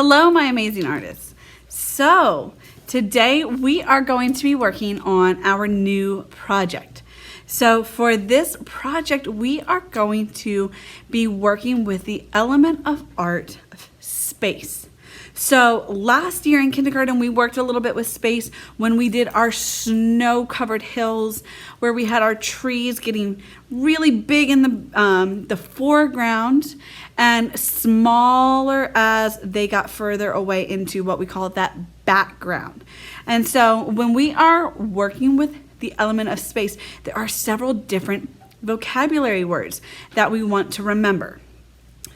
Hello, my amazing artists. So today we are going to be working on our new project. So for this project, we are going to be working with the element of art of space. So last year in kindergarten, we worked a little bit with space when we did our snow-covered hills, where we had our trees getting really big in the foreground and smaller as they got further away into what we call that background. And so when we are working with the element of space, there are several different vocabulary words that we want to remember.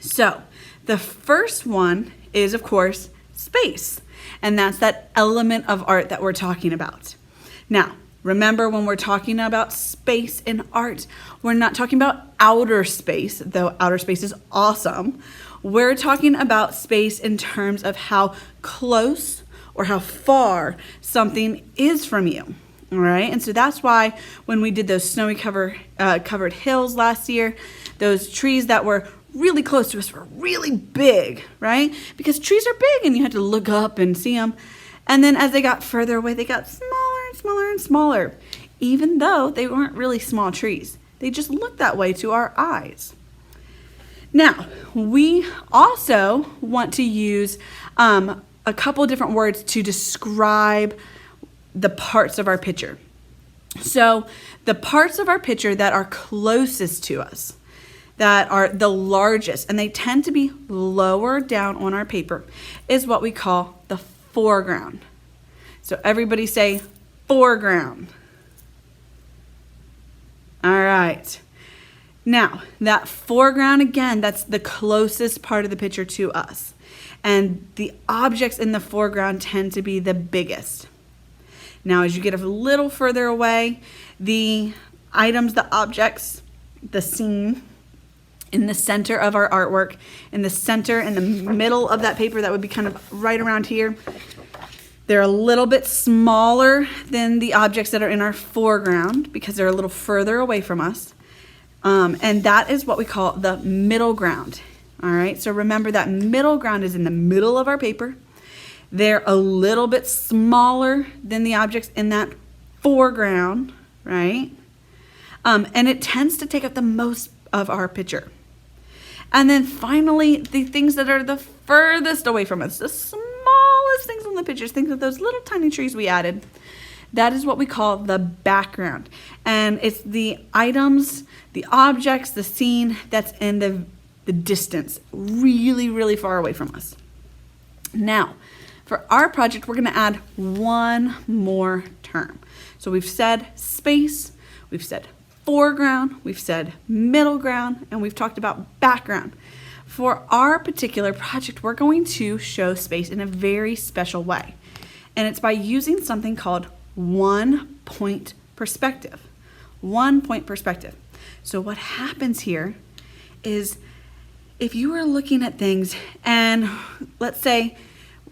So the first one is, of course, space. And that's that element of art that we're talking about. Now, remember, when we're talking about space in art, we're not talking about outer space, though outer space is awesome. We're talking about space in terms of how close or how far something is from you. All right, and so that's why when we did those snowy covered hills last year, those trees that were really close to us were really big, right? Because trees are big and you had to look up and see them. And then as they got further away, they got smaller and smaller and smaller, even though they weren't really small trees. They just looked that way to our eyes. Now, we also want to use a couple different words to describe the parts of our picture. So the parts of our picture that are closest to us, that are the largest, and they tend to be lower down on our paper, is what we call the foreground. So everybody say foreground. All right. Now, that foreground, again, that's the closest part of the picture to us. And the objects in the foreground tend to be the biggest. Now, as you get a little further away, the items, the objects, the scene in the center of our artwork, in the center, in the middle of that paper, that would be kind of right around here, they're a little bit smaller than the objects that are in our foreground because they're a little further away from us. And that is what we call the middle ground. All right, so remember that middle ground is in the middle of our paper. They're a little bit smaller than the objects in that foreground, right? And it tends to take up the most of our picture. And then finally, the things that are the furthest away from us, the smallest things on the pictures, think of those little tiny trees we added. That is what we call the background. And it's the items, the objects, the scene that's in the distance, really, really far away from us. Now, for our project, we're going to add one more term. So we've said space, we've said foreground, we've said middle ground, and we've talked about background. For our particular project, we're going to show space in a very special way. And it's by using something called one-point perspective. One-point perspective. So what happens here is if you are looking at things and let's say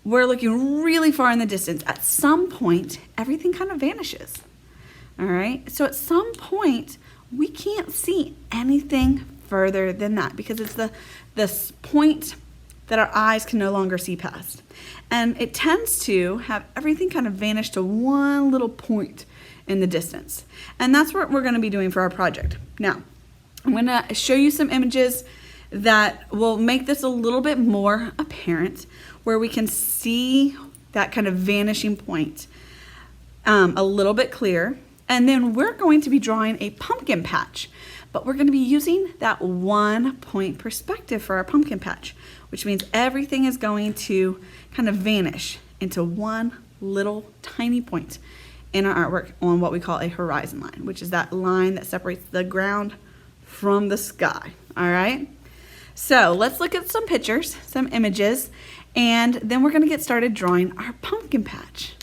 we're looking really far in the distance, at some point, everything kind of vanishes. All right, so at some point, we can't see anything further than that because it's the point that our eyes can no longer see past. And it tends to have everything kind of vanish to one little point in the distance. And that's what we're going to be doing for our project. Now, I'm going to show you some images that will make this a little bit more apparent, where we can see that kind of vanishing point a little bit clearer. And then we're going to be drawing a pumpkin patch, but we're going to be using that one-point perspective for our pumpkin patch, which means everything is going to kind of vanish into one little tiny point in our artwork on what we call a horizon line, which is that line that separates the ground from the sky. All right? So let's look at some pictures, some images, and then we're going to get started drawing our pumpkin patch.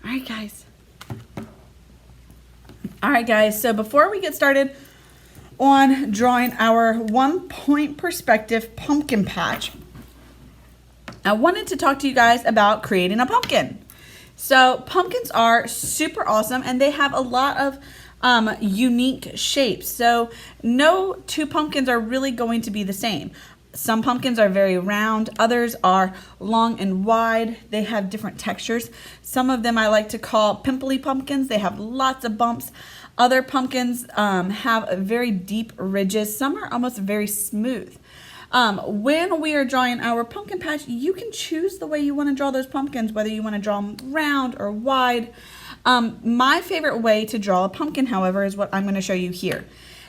All right, guys. All right, guys, so before we get started on drawing our one-point perspective pumpkin patch, I wanted to talk to you guys about creating a pumpkin. So pumpkins are super awesome, and they have a lot of unique shapes. So no two pumpkins are really going to be the same. Some pumpkins are very round, others are long and wide. They have different textures. Some of them I like to call pimply pumpkins. They have lots of bumps. Other pumpkins have very deep ridges. Some are almost very smooth. When we are drawing our pumpkin patch, you can choose the way you want to draw those pumpkins, whether you want to draw them round or wide. My favorite way to draw a pumpkin, however, is what I'm going to show you here.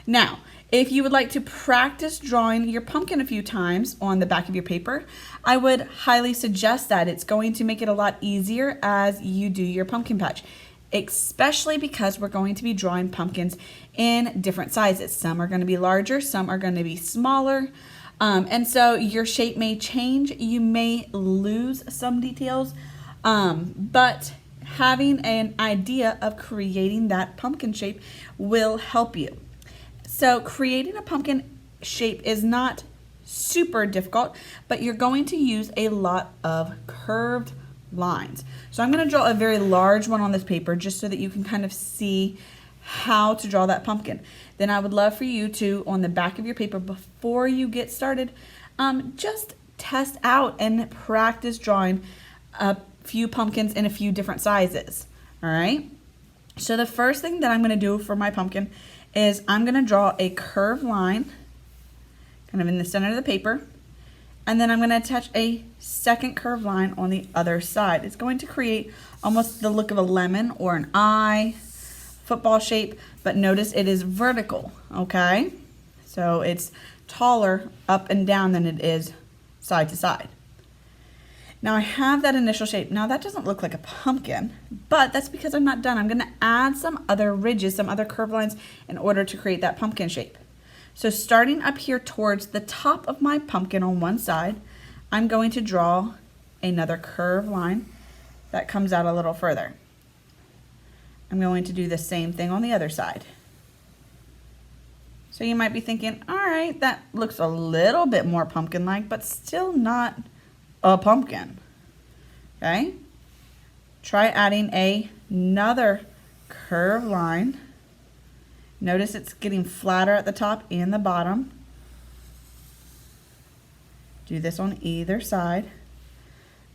Now, if you would like to practice drawing your pumpkin a few times on the back of your paper, I would highly suggest that. It's going to make it a lot easier as you do your pumpkin patch, especially because we're going to be drawing pumpkins in different sizes. Some are going to be larger, some are going to be smaller, and so your shape may change. You may lose some details, but having an idea of creating that pumpkin shape will help you. So creating a pumpkin shape is not super difficult, but you're going to use a lot of curved lines. So I'm going to draw a very large one on this paper just so that you can kind of see how to draw that pumpkin. Then I would love for you to, on the back of your paper, before you get started, just test out and practice drawing a few pumpkins in a few different sizes. All right. So the first thing that I'm going to do for my pumpkin is I'm going to draw a curved line kind of in the center of the paper, and then I'm going to attach a second curved line on the other side. It's going to create almost the look of a lemon or an eye, football shape, but notice it is vertical, okay? So it's taller up and down than it is side to side. Now I have that initial shape. Now that doesn't look like a pumpkin, but that's because I'm not done. I'm going to add some other ridges, some other curved lines in order to create that pumpkin shape. So starting up here towards the top of my pumpkin on one side, I'm going to draw another curved line that comes out a little further. I'm going to do the same thing on the other side. So you might be thinking, all right, that looks a little bit more pumpkin-like, but still not a pumpkin. Okay, try adding another curved line. Notice it's getting flatter at the top and the bottom. Do this on either side.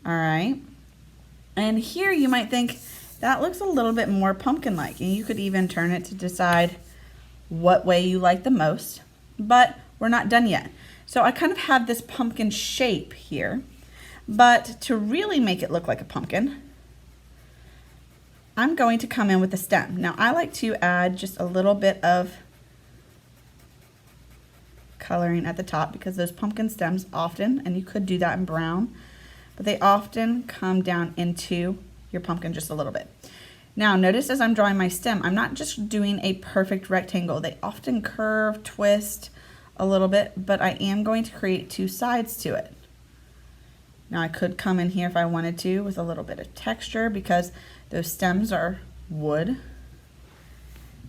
All right, and here you might think that looks a little bit more pumpkin-like, and you could even turn it to decide what way you like the most, but we're not done yet. So I kind of have this pumpkin shape here. But to really make it look like a pumpkin, I'm going to come in with the stem. Now I like to add just a little bit of coloring at the top because those pumpkin stems often, and you could do that in brown, but they often come down into your pumpkin just a little bit. Now notice as I'm drawing my stem, I'm not just doing a perfect rectangle. They often curve, twist a little bit, but I am going to create two sides to it. Now I could come in here if I wanted to with a little bit of texture because those stems are wood.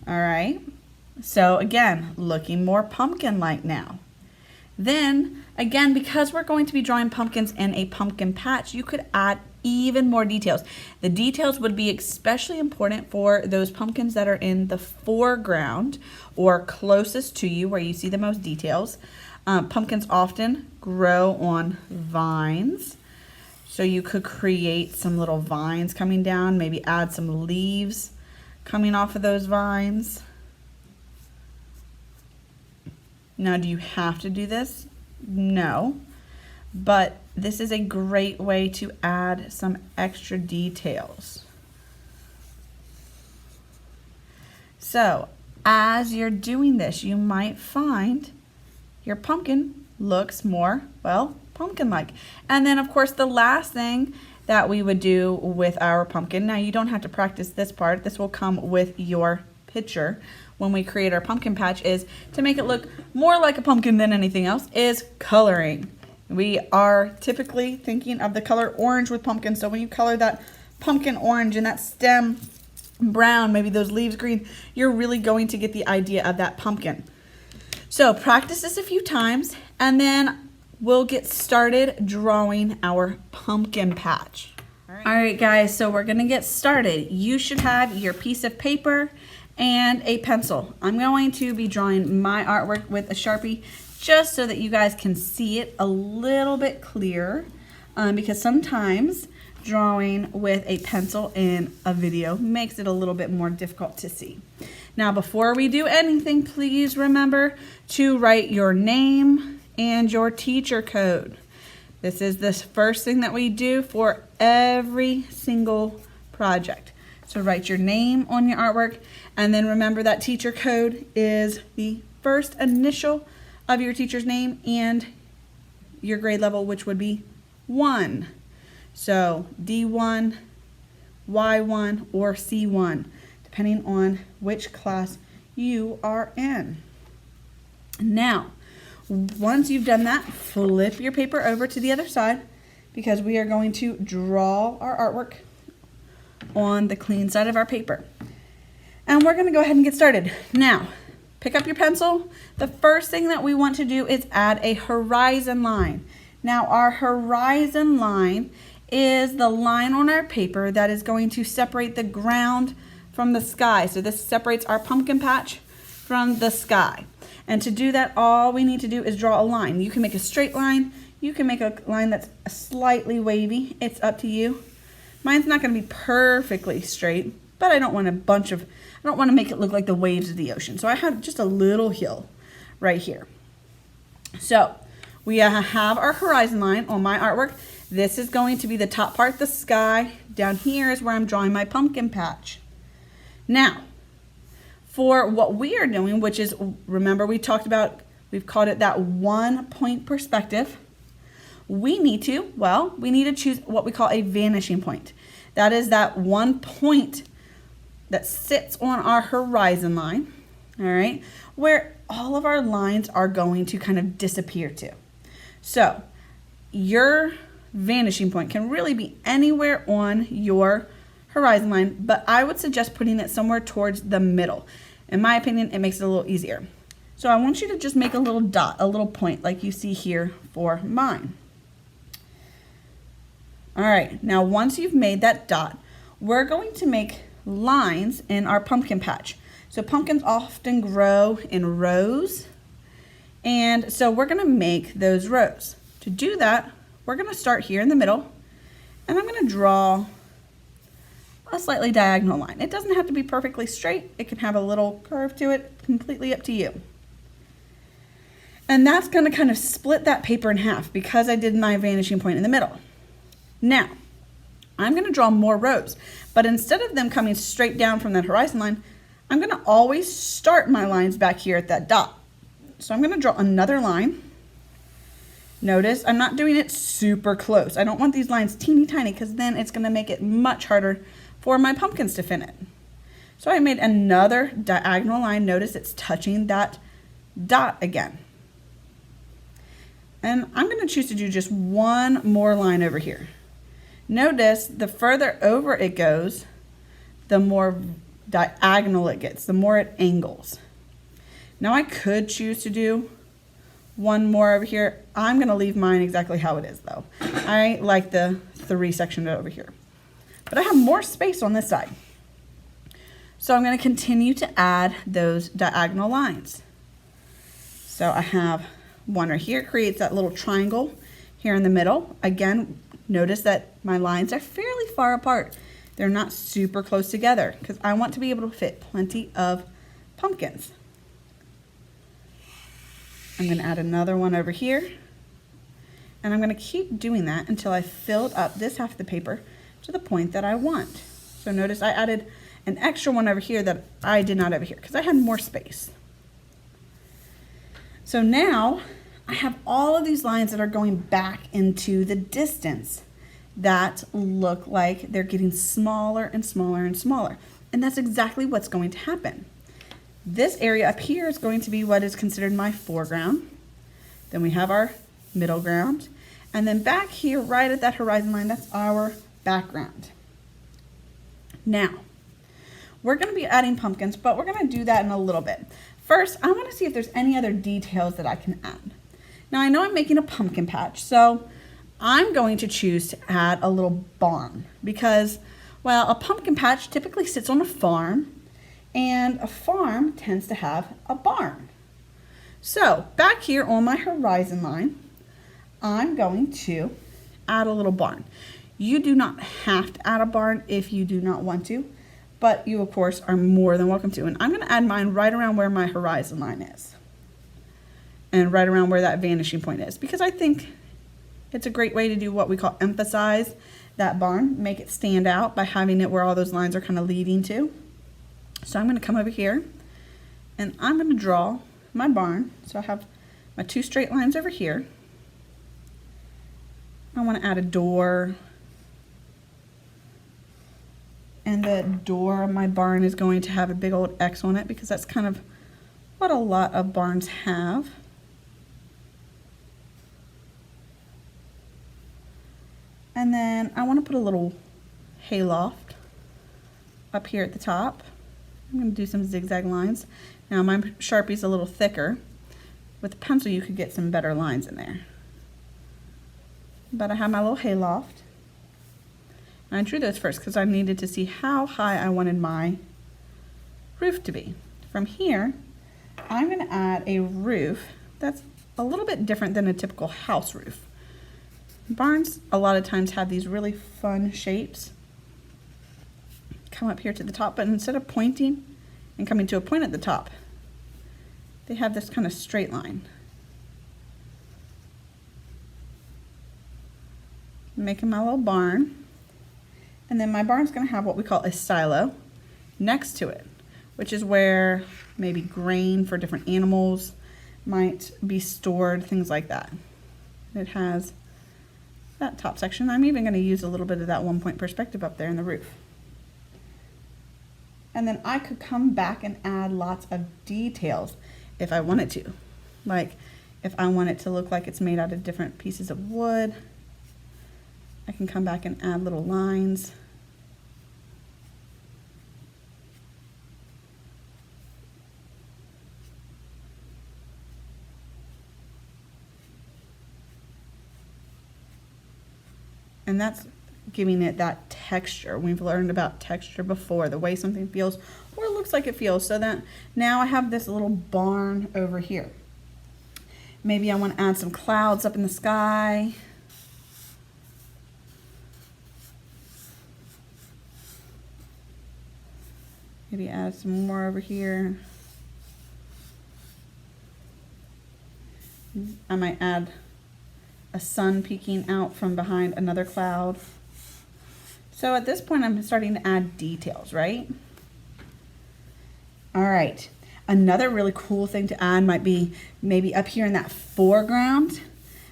All right, so again, looking more pumpkin-like now. Then again, because we're going to be drawing pumpkins in a pumpkin patch, you could add even more details. The details would be especially important for those pumpkins that are in the foreground or closest to you where you see the most details. Pumpkins often grow on vines, so you could create some little vines coming down, maybe add some leaves coming off of those vines. Now, do you have to do this? No, but this is a great way to add some extra details. So, as you're doing this, you might find your pumpkin looks more, well, pumpkin-like. And then, of course, the last thing that we would do with our pumpkin, now you don't have to practice this part, this will come with your picture when we create our pumpkin patch, is to make it look more like a pumpkin than anything else, is coloring. We are typically thinking of the color orange with pumpkin, so when you color that pumpkin orange and that stem brown, maybe those leaves green, you're really going to get the idea of that pumpkin. So practice this a few times and then we'll get started drawing our pumpkin patch. All right guys, so we're gonna get started. You should have your piece of paper and a pencil. I'm going to be drawing my artwork with a Sharpie just so that you guys can see it a little bit clearer, because sometimes drawing with a pencil in a video makes it a little bit more difficult to see. Now, before we do anything, please remember to write your name and your teacher code. This is the first thing that we do for every single project. So write your name on your artwork, and then remember that teacher code is the first initial of your teacher's name and your grade level, which would be 1. So D1, Y1, or C1, depending on which class you are in. Now, once you've done that, flip your paper over to the other side, because we are going to draw our artwork on the clean side of our paper. And we're going to go ahead and get started. Now, pick up your pencil. The first thing that we want to do is add a horizon line. Now, our horizon line is the line on our paper that is going to separate the ground from the sky. So this separates our pumpkin patch from the sky. And to do that, all we need to do is draw a line. You can make a straight line. You can make a line that's slightly wavy. It's up to you. Mine's not going to be perfectly straight, but I don't want to make it look like the waves of the ocean. So I have just a little hill right here. So we have our horizon line on my artwork. This is going to be the top part, the sky. Down here is where I'm drawing my pumpkin patch. Now, for what we are doing, which is, remember we talked about, we've called it that 1 point perspective. We need to choose what we call a vanishing point. That is that 1 point that sits on our horizon line, all right, where all of our lines are going to kind of disappear to. So your vanishing point can really be anywhere on your horizon line, but I would suggest putting it somewhere towards the middle. In my opinion, it makes it a little easier. So I want you to just make a little dot, a little point like you see here for mine. All right, now once you've made that dot, we're going to make lines in our pumpkin patch. So pumpkins often grow in rows, and so we're going to make those rows. To do that, we're going to start here in the middle, and I'm going to draw a slightly diagonal line. It doesn't have to be perfectly straight. It can have a little curve to it, completely up to you. And that's going to kind of split that paper in half because I did my vanishing point in the middle. Now, I'm going to draw more rows, but instead of them coming straight down from that horizon line, I'm going to always start my lines back here at that dot. So I'm going to draw another line. Notice I'm not doing it super close. I don't want these lines teeny tiny because then it's going to make it much harder for my pumpkins to fit in. So I made another diagonal line. Notice it's touching that dot again. And I'm going to choose to do just one more line over here. Notice the further over it goes, the more diagonal it gets, the more it angles. Now I could choose to do one more over here. I'm going to leave mine exactly how it is though. I like the 3 section over here. But I have more space on this side. So I'm going to continue to add those diagonal lines. So I have one right here, creates that little triangle here in the middle. Again, notice that my lines are fairly far apart. They're not super close together because I want to be able to fit plenty of pumpkins. I'm going to add another one over here. And I'm going to keep doing that until I filled up this half of the paper to the point that I want. So notice I added an extra one over here that I did not over here because I had more space. So now I have all of these lines that are going back into the distance that look like they're getting smaller and smaller and smaller. And that's exactly what's going to happen. This area up here is going to be what is considered my foreground. Then we have our middle ground. And then back here, right at that horizon line, that's our background. Now, we're going to be adding pumpkins, but we're going to do that in a little bit. First, I want to see if there's any other details that I can add. Now, I know I'm making a pumpkin patch, so I'm going to choose to add a little barn because, well, a pumpkin patch typically sits on a farm, and a farm tends to have a barn. So back here on my horizon line, I'm going to add a little barn. You do not have to add a barn if you do not want to, but you of course are more than welcome to. And I'm going to add mine right around where my horizon line is and right around where that vanishing point is, because I think it's a great way to do what we call emphasize that barn, make it stand out by having it where all those lines are kind of leading to. So I'm going to come over here and I'm going to draw my barn. So I have my 2 straight lines over here. I want to add a door, and the door of my barn is going to have a big old X on it because that's kind of what a lot of barns have. And then I want to put a little hayloft up here at the top. I'm going to do some zigzag lines. Now my Sharpie's a little thicker. With a pencil you could get some better lines in there. But I have my little hayloft. And I drew those first because I needed to see how high I wanted my roof to be. From here, I'm going to add a roof that's a little bit different than a typical house roof. Barns a lot of times have these really fun shapes. Come up here to the top, but instead of pointing and coming to a point at the top, they have this kind of straight line. Making my little barn. And then my barn's going to have what we call a silo next to it, which is where maybe grain for different animals might be stored, things like that. It has that top section. I'm even going to use a little bit of that 1-point perspective up there in the roof. And then I could come back and add lots of details if I wanted to. Like if I want it to look like it's made out of different pieces of wood, I can come back and add little lines. And that's giving it that texture. We've learned about texture before, the way something feels or looks like it feels. So that now I have this little barn over here. Maybe I want to add some clouds up in the sky. Maybe add some more over here. I might add a sun peeking out from behind another cloud. So at this point, I'm starting to add details, right? All right. Another really cool thing to add might be maybe up here in that foreground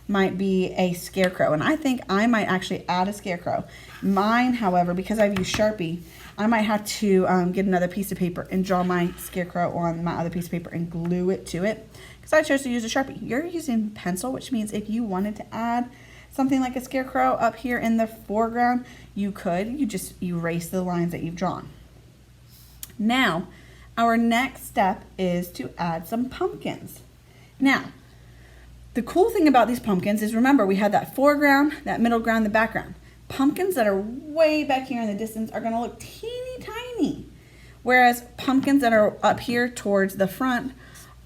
might be a scarecrow. And I think I might actually add a scarecrow. Mine, however, because I've used Sharpie, I might have to get another piece of paper and draw my scarecrow on my other piece of paper and glue it to it. Because I chose to use a Sharpie. You're using pencil, which means if you wanted to add something like a scarecrow up here in the foreground, you could. You just erase the lines that you've drawn. Now, our next step is to add some pumpkins. Now, the cool thing about these pumpkins is, remember, we had that foreground, that middle ground, the background. Pumpkins that are way back here in the distance are going to look teeny tiny, whereas pumpkins that are up here towards the front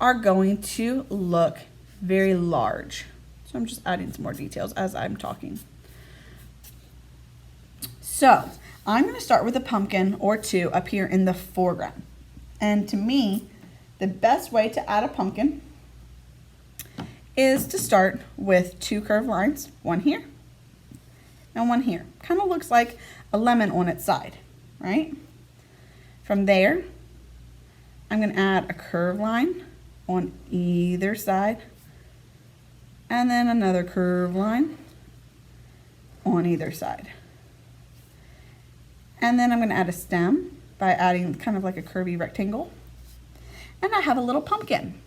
are going to look very large. So I'm just adding some more details as I'm talking. So I'm going to start with a pumpkin or two up here in the foreground. And to me, the best way to add a pumpkin is to start with 2 curved lines, one here and one here. Kind of looks like a lemon on its side, right? From there, I'm going to add a curved line on either side, and then another curved line on either side. And then I'm going to add a stem by adding kind of like a curvy rectangle. And I have a little pumpkin.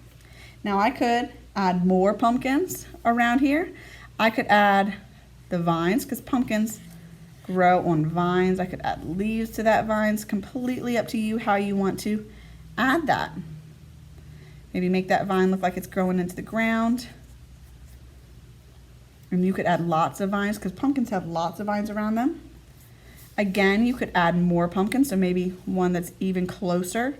Now I could add more pumpkins around here. I could add the vines, because pumpkins grow on vines. I could add leaves to that vines. Completely up to you how you want to add that. Maybe make that vine look like it's growing into the ground. And you could add lots of vines, because pumpkins have lots of vines around them. Again, you could add more pumpkins, so maybe one that's even closer,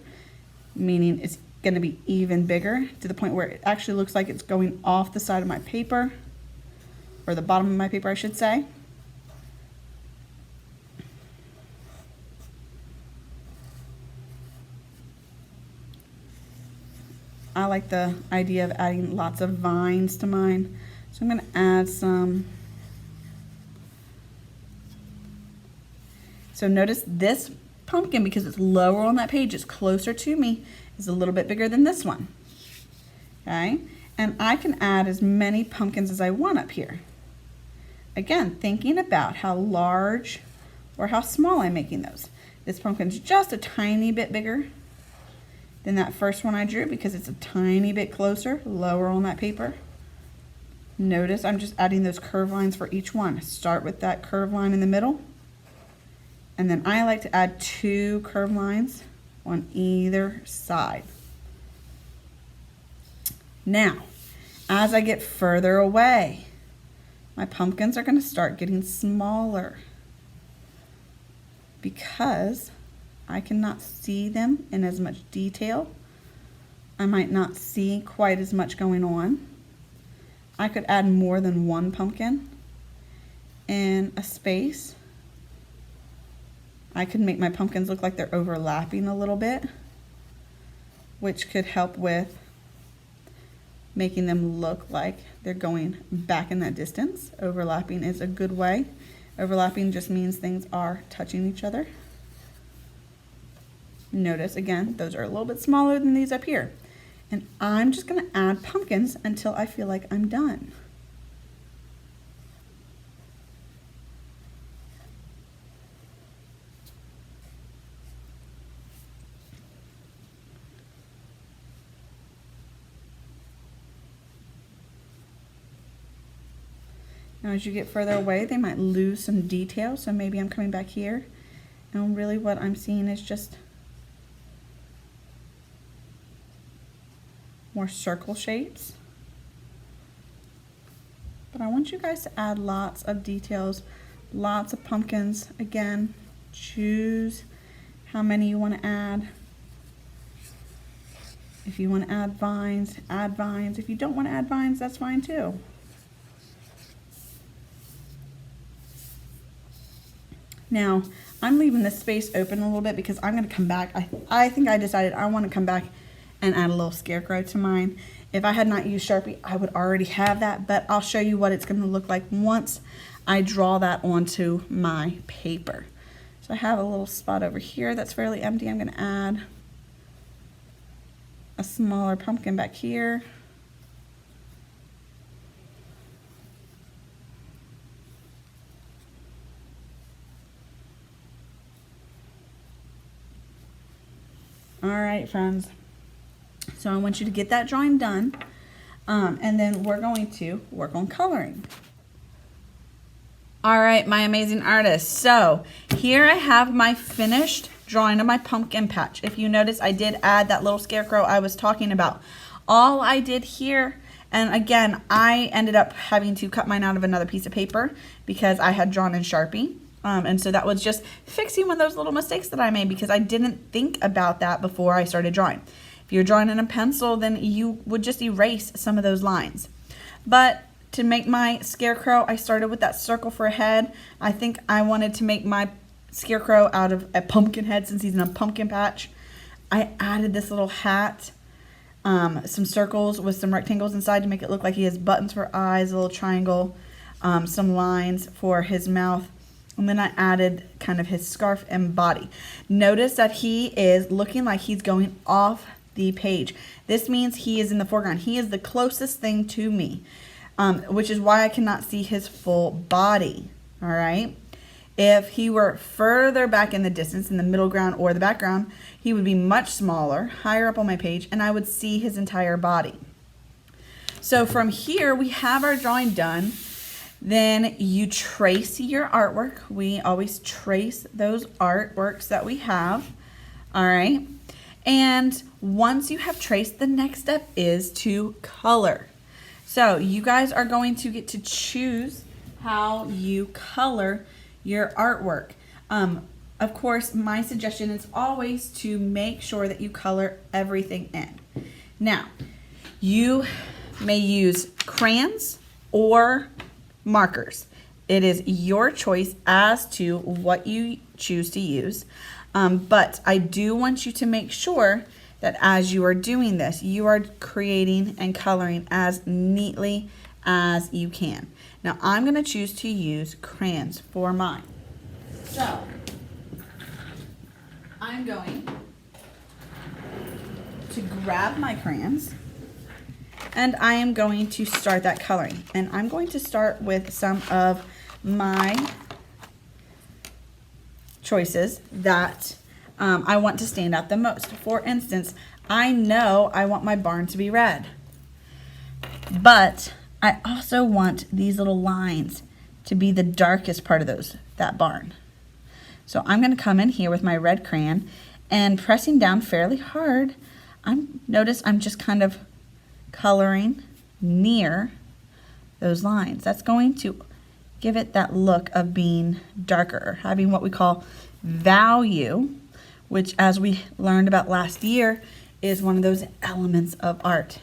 meaning it's gonna be even bigger to the point where it actually looks like it's going off the side of my paper, or the bottom of my paper, I should say. I like the idea of adding lots of vines to mine. So I'm gonna add some. So notice this pumpkin, because it's lower on that page, it's closer to me, is a little bit bigger than this one. Okay, and I can add as many pumpkins as I want up here. Again, thinking about how large or how small I'm making those. This pumpkin's just a tiny bit bigger than that first one I drew because it's a tiny bit closer, lower on that paper. Notice I'm just adding those curve lines for each one. Start with that curve line in the middle, and then I like to add 2 curve lines on either side. Now, as I get further away, my pumpkins are going to start getting smaller because I cannot see them in as much detail. I might not see quite as much going on. I could add more than 1 pumpkin in a space. I could make my pumpkins look like they're overlapping a little bit, which could help with making them look like they're going back in that distance. Overlapping is a good way. Overlapping just means things are touching each other. Notice again, those are a little bit smaller than these up here. And I'm just gonna add pumpkins until I feel like I'm done. Now as you get further away, they might lose some detail, so maybe I'm coming back here, and really what I'm seeing is just more circle shapes. But I want you guys to add lots of details, lots of pumpkins. Again, choose how many you want to add. If you want to add vines, add vines. If you don't want to add vines, that's fine too. Now, I'm leaving this space open a little bit because I'm going to come back. I think I decided I want to come back and add a little scarecrow to mine. If I had not used Sharpie, I would already have that, but I'll show you what it's going to look like once I draw that onto my paper. So I have a little spot over here that's fairly empty. I'm going to add a smaller pumpkin back here. All right, friends. So I want you to get that drawing done, and then we're going to work on coloring. All right, my amazing artists. So here I have my finished drawing of my pumpkin patch. If you notice, I did add that little scarecrow I was talking about. All I did here, and again, I ended up having to cut mine out of another piece of paper because I had drawn in Sharpie. And so that was just fixing one of those little mistakes that I made because I didn't think about that before I started drawing. If you're drawing in a pencil, then you would just erase some of those lines. But to make my scarecrow, I started with that circle for a head. I think I wanted to make my scarecrow out of a pumpkin head since he's in a pumpkin patch. I added this little hat, some circles with some rectangles inside to make it look like he has buttons for eyes, a little triangle, some lines for his mouth. And then I added kind of his scarf and body. Notice that he is looking like he's going off the page. This means he is in the foreground. He is the closest thing to me, which is why I cannot see his full body. All right. If he were further back in the distance, in the middle ground or the background, he would be much smaller, higher up on my page, and I would see his entire body. So from here, we have our drawing done. Then you trace your artwork. We always trace those artworks that we have. All right. And once you have traced, the next step is to color. So you guys are going to get to choose how you color your artwork. of course, my suggestion is always to make sure that you color everything in. Now, you may use crayons or markers. It is your choice as to what you choose to use. But I do want you to make sure that as you are doing this, you are creating and coloring as neatly as you can. Now, I'm going to choose to use crayons for mine. So, I'm going to grab my crayons and I am going to start that coloring. And I'm going to start with some of my choices that I want to stand out the most. For instance, I know I want my barn to be red, but I also want these little lines to be the darkest part of that barn. So I'm going to come in here with my red crayon and pressing down fairly hard. Notice I'm just kind of coloring near those lines. That's going to give it that look of being darker, having what we call value, which, as we learned about last year, is one of those elements of art.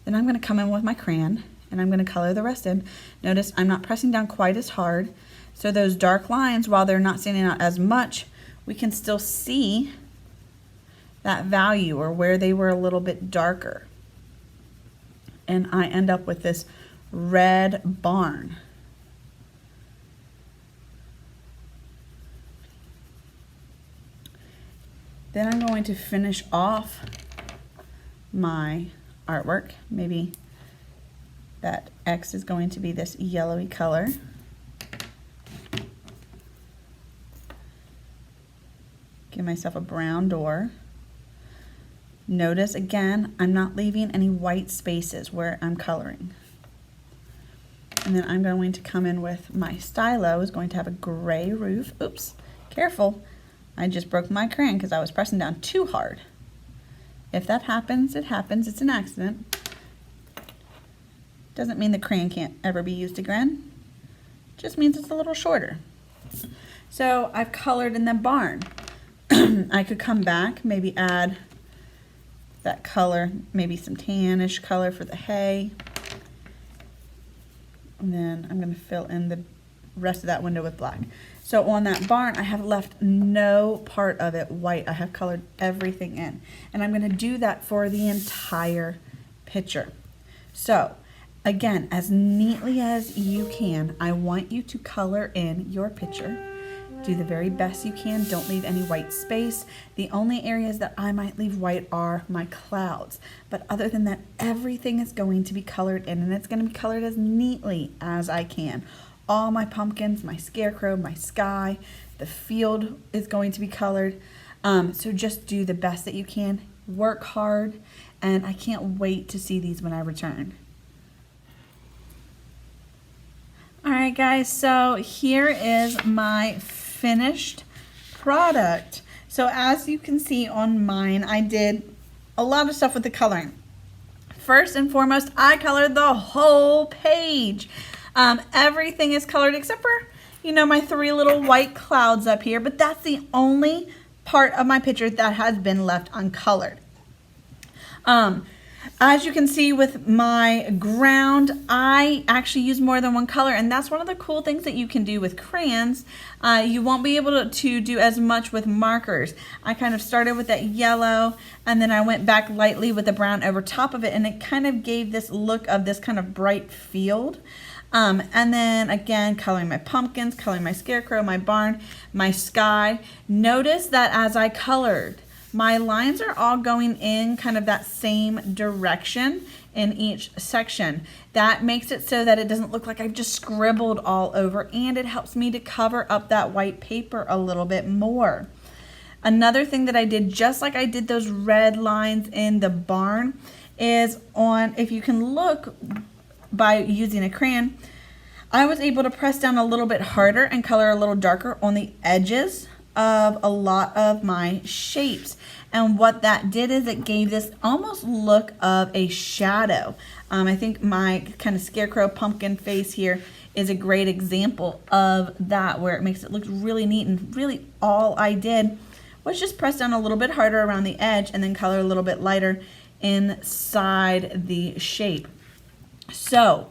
Then I'm going to come in with my crayon and I'm going to color the rest in. Notice I'm not pressing down quite as hard, so those dark lines, while they're not standing out as much, we can still see that value or where they were a little bit darker. And I end up with this red barn. Then I'm going to finish off my artwork. Maybe that X is going to be this yellowy color. Give myself a brown door. Notice again, I'm not leaving any white spaces where I'm coloring. And then I'm going to come in with my stylo. Is going to have a gray roof. Oops, careful. I just broke my crayon because I was pressing down too hard. If that happens, it happens. It's an accident. Doesn't mean the crayon can't ever be used again. Just means it's a little shorter. So I've colored in the barn. I could come back, maybe add that color, maybe some tannish color for the hay. And then I'm going to fill in the rest of that window with black. So on that barn, I have left no part of it white. I have colored everything in. And I'm going to do that for the entire picture. So again, as neatly as you can, I want you to color in your picture. Do the very best you can. Don't leave any white space. The only areas that I might leave white are my clouds. But other than that, everything is going to be colored in, and it's going to be colored as neatly as I can. All my pumpkins, my scarecrow, my sky, the field is going to be colored. So just do the best that you can. Work hard, and I can't wait to see these when I return. All right, guys, so here is my finished product. So as you can see on mine, I did a lot of stuff with the coloring. First and foremost, I colored the whole page. Everything is colored except for, my 3 little white clouds up here, but that's the only part of my picture that has been left uncolored. As you can see with my ground, I actually use more than one color, and that's one of the cool things that you can do with crayons. You won't be able to do as much with markers. I kind of started with that yellow, and then I went back lightly with the brown over top of it, and it kind of gave this look of this kind of bright field. And then again, coloring my pumpkins, coloring my scarecrow, my barn, my sky. Notice that as I colored, my lines are all going in kind of that same direction in each section. That makes it so that it doesn't look like I've just scribbled all over, and it helps me to cover up that white paper a little bit more. Another thing that I did, just like I did those red lines in the barn, is if you can look by using a crayon, I was able to press down a little bit harder and color a little darker on the edges of a lot of my shapes. And what that did is it gave this almost look of a shadow. I think my kind of scarecrow pumpkin face here is a great example of that, where it makes it look really neat. And really all I did was just press down a little bit harder around the edge and then color a little bit lighter inside the shape. So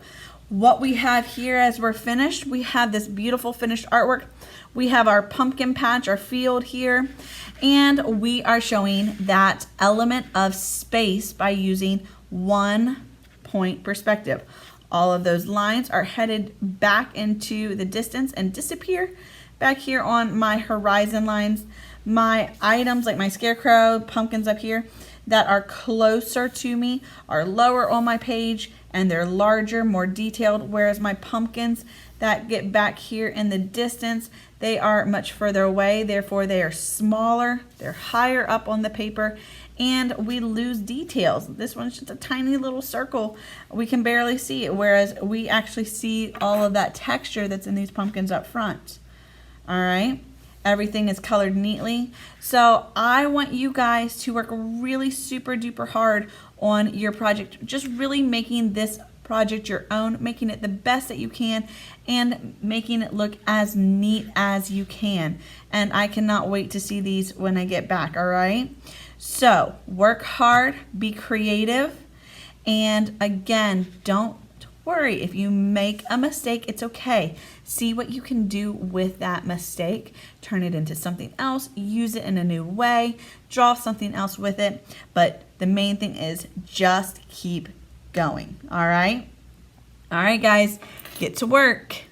what we have here as we're finished, we have this beautiful finished artwork. We have our pumpkin patch, our field here, and we are showing that element of space by using 1 point perspective. All of those lines are headed back into the distance and disappear back here on my horizon lines. My items, like my scarecrow, pumpkins up here, that are closer to me are lower on my page and they're larger, more detailed, whereas my pumpkins that get back here in the distance, they are much further away, therefore they are smaller, they're higher up on the paper, and we lose details. This one's just a tiny little circle. We can barely see it, whereas we actually see all of that texture that's in these pumpkins up front. All right, everything is colored neatly. So I want you guys to work really super duper hard on your project, just really making this project your own, making it the best that you can, and making it look as neat as you can. And I cannot wait to see these when I get back, all right? So work hard, be creative, and again, don't worry if you make a mistake. It's okay. See what you can do with that mistake, turn it into something else, use it in a new way, draw something else with it, but the main thing is just keep going. All right, guys, get to work.